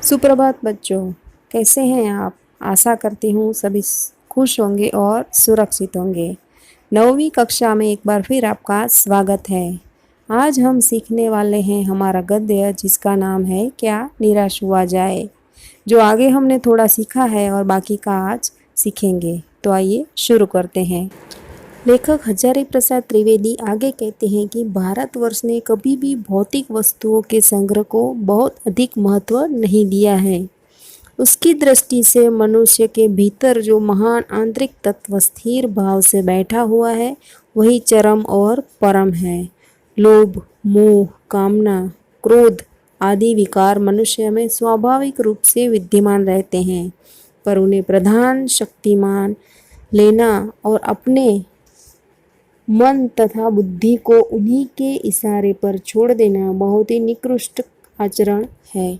सुप्रभात बच्चों, कैसे हैं आप? आशा करती हूँ सभी खुश होंगे और सुरक्षित होंगे। 9वीं कक्षा में एक बार फिर आपका स्वागत है। आज हम सीखने वाले हैं हमारा गद्य जिसका नाम है क्या निराश हुआ जाए, जो आगे हमने थोड़ा सीखा है और बाकी का आज सीखेंगे। तो आइए शुरू करते हैं। लेखक हजारी प्रसाद त्रिवेदी आगे कहते हैं कि भारतवर्ष ने कभी भी भौतिक वस्तुओं के संग्रह को बहुत अधिक महत्व नहीं दिया है। उसकी दृष्टि से मनुष्य के भीतर जो महान आंतरिक तत्व स्थिर भाव से बैठा हुआ है वही चरम और परम है। लोभ, मोह, कामना, क्रोध आदि विकार मनुष्य में स्वाभाविक रूप से विद्यमान रहते हैं, पर उन्हें प्रधान शक्तिमान लेना और अपने मन तथा बुद्धि को उन्हीं के इशारे पर छोड़ देना बहुत ही निकृष्ट आचरण है।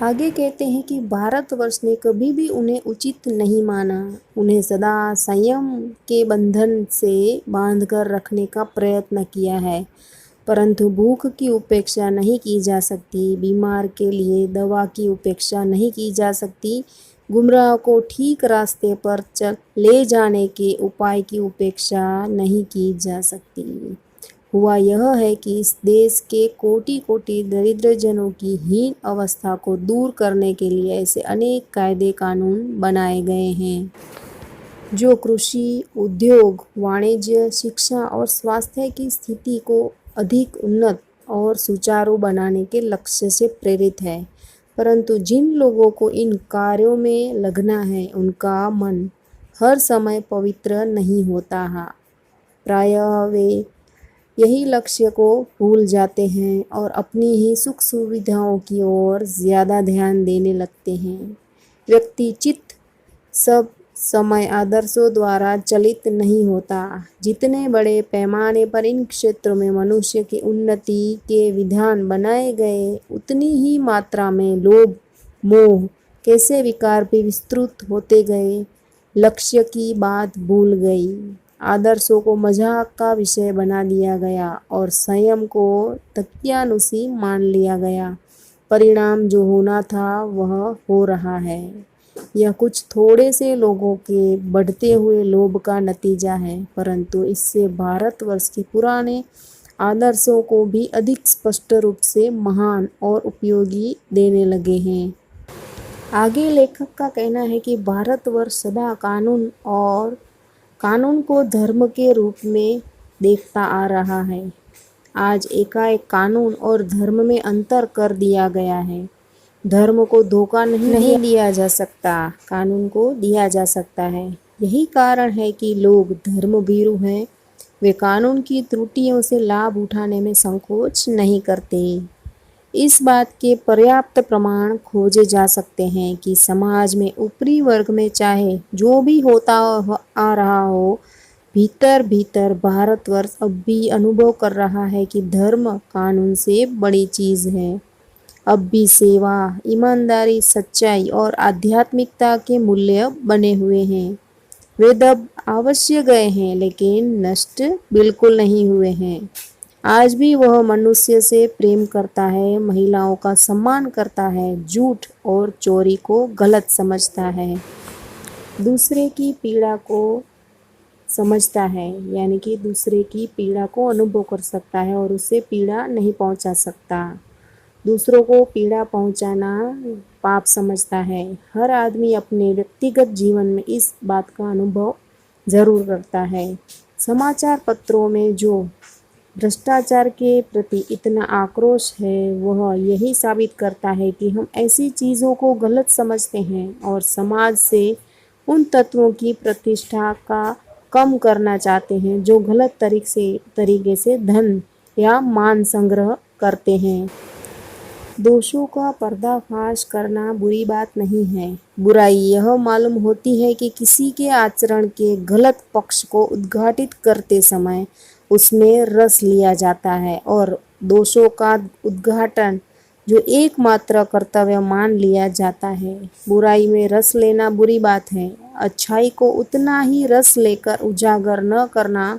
आगे कहते हैं कि भारतवर्ष ने कभी भी उन्हें उचित नहीं माना। उन्हें सदा संयम के बंधन से बांधकर रखने का प्रयत्न किया है, परंतु भूख की उपेक्षा नहीं की जा सकती, बीमार के लिए दवा की उपेक्षा नहीं की जा सकती, गुमराह को ठीक रास्ते पर चल ले जाने के उपाय की उपेक्षा नहीं की जा सकती। हुआ यह है कि इस देश के कोटि कोटि दरिद्रजनों की हीन अवस्था को दूर करने के लिए ऐसे अनेक कायदे कानून बनाए गए हैं जो कृषि, उद्योग, वाणिज्य, शिक्षा और स्वास्थ्य की स्थिति को अधिक उन्नत और सुचारू बनाने के लक्ष्य से प्रेरित है। परंतु जिन लोगों को इन कार्यों में लगना है उनका मन हर समय पवित्र नहीं होता है। प्रायः वे यही लक्ष्य को भूल जाते हैं और अपनी ही सुख सुविधाओं की ओर ज़्यादा ध्यान देने लगते हैं। व्यक्ति चित्त सब समय आदर्शों द्वारा चलित नहीं होता। जितने बड़े पैमाने पर इन क्षेत्रों में मनुष्य की उन्नति के विधान बनाए गए, उतनी ही मात्रा में लोभ, मोह कैसे विकार भी विस्तृत होते गए। लक्ष्य की बात भूल गई, आदर्शों को मजाक का विषय बना दिया गया और संयम को तकियानुसी मान लिया गया। परिणाम जो होना था वह हो रहा है। यह कुछ थोड़े से लोगों के बढ़ते हुए लोभ का नतीजा है, परंतु इससे भारतवर्ष के पुराने आदर्शों को भी अधिक स्पष्ट रूप से महान और उपयोगी देने लगे हैं। आगे लेखक का कहना है कि भारतवर्ष सदा कानून को धर्म के रूप में देखता आ रहा है। आज एकाएक कानून और धर्म में अंतर कर दिया गया है। धर्म को धोखा नहीं दिया जा सकता, कानून को दिया जा सकता है। यही कारण है कि लोग धर्म भीरू हैं। वे कानून की त्रुटियों से लाभ उठाने में संकोच नहीं करते। इस बात के पर्याप्त प्रमाण खोजे जा सकते हैं कि समाज में ऊपरी वर्ग में चाहे जो भी होता आ रहा हो, भीतर भीतर भारतवर्ष अब भी अनुभव कर रहा है कि धर्म कानून से बड़ी चीज़ है। अब भी सेवा, ईमानदारी, सच्चाई और आध्यात्मिकता के मूल्य बने हुए हैं। वेद अब अवश्य गए हैं, लेकिन नष्ट बिल्कुल नहीं हुए हैं। आज भी वह मनुष्य से प्रेम करता है, महिलाओं का सम्मान करता है, झूठ और चोरी को गलत समझता है, दूसरे की पीड़ा को समझता है, यानी कि दूसरे की पीड़ा को अनुभव कर सकता है और उसे पीड़ा नहीं पहुंचा सकता। दूसरों को पीड़ा पहुंचाना पाप समझता है। हर आदमी अपने व्यक्तिगत जीवन में इस बात का अनुभव जरूर करता है। समाचार पत्रों में जो भ्रष्टाचार के प्रति इतना आक्रोश है, वह यही साबित करता है कि हम ऐसी चीज़ों को गलत समझते हैं और समाज से उन तत्वों की प्रतिष्ठा का कम करना चाहते हैं जो गलत तरीके से धन या मान संग्रह करते हैं। दोषों का पर्दाफाश करना बुरी बात नहीं है। बुराई यह मालूम होती है कि किसी के आचरण के गलत पक्ष को उद्घाटित करते समय उसमें रस लिया जाता है और दोषों का उद्घाटन जो एकमात्र कर्तव्य मान लिया जाता है। बुराई में रस लेना बुरी बात है। अच्छाई को उतना ही रस लेकर उजागर न करना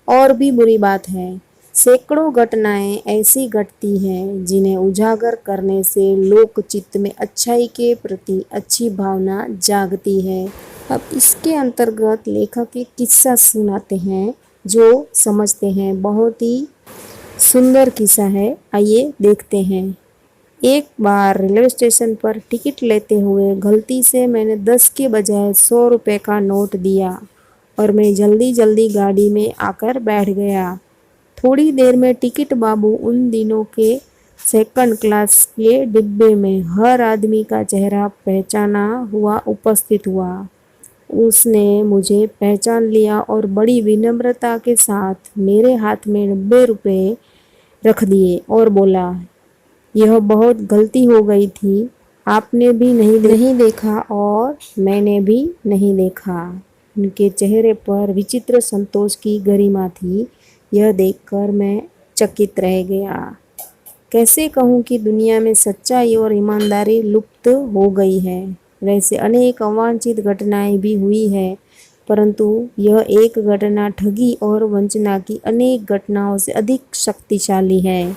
और भी बुरी बात है। सैकड़ों घटनाएं ऐसी घटती हैं जिन्हें उजागर करने से लोक चित्त में अच्छाई के प्रति अच्छी भावना जागती है। अब इसके अंतर्गत लेखक एक किस्सा सुनाते हैं जो समझते हैं। बहुत ही सुंदर किस्सा है, आइए देखते हैं। एक बार रेलवे स्टेशन पर टिकट लेते हुए गलती से मैंने 10 के बजाय 100 रुपये का नोट दिया और मैं जल्दी जल्दी गाड़ी में आकर बैठ गया। थोड़ी देर में टिकट बाबू उन दिनों के सेकंड क्लास के डिब्बे में हर आदमी का चेहरा पहचाना हुआ उपस्थित हुआ। उसने मुझे पहचान लिया और बड़ी विनम्रता के साथ मेरे हाथ में 90 रुपये रख दिए और बोला, यह बहुत गलती हो गई थी, आपने भी नहीं देखा और मैंने भी नहीं देखा। उनके चेहरे पर विचित्र संतोष की गरिमा थी। यह देखकर मैं चकित रह गया। कैसे कहूँ कि दुनिया में सच्चाई और ईमानदारी लुप्त हो गई है। वैसे अनेक अवांछित घटनाएं भी हुई है, परंतु यह एक घटना ठगी और वंचना की अनेक घटनाओं से अधिक शक्तिशाली है।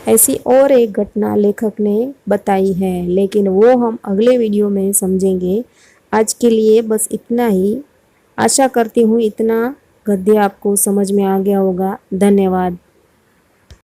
ऐसी और एक घटना लेखक ने बताई है, लेकिन वो हम अगले वीडियो में समझेंगे। आज के लिए बस इतना ही। आशा करती हूँ इतना गद्य आपको समझ में आ गया होगा। धन्यवाद।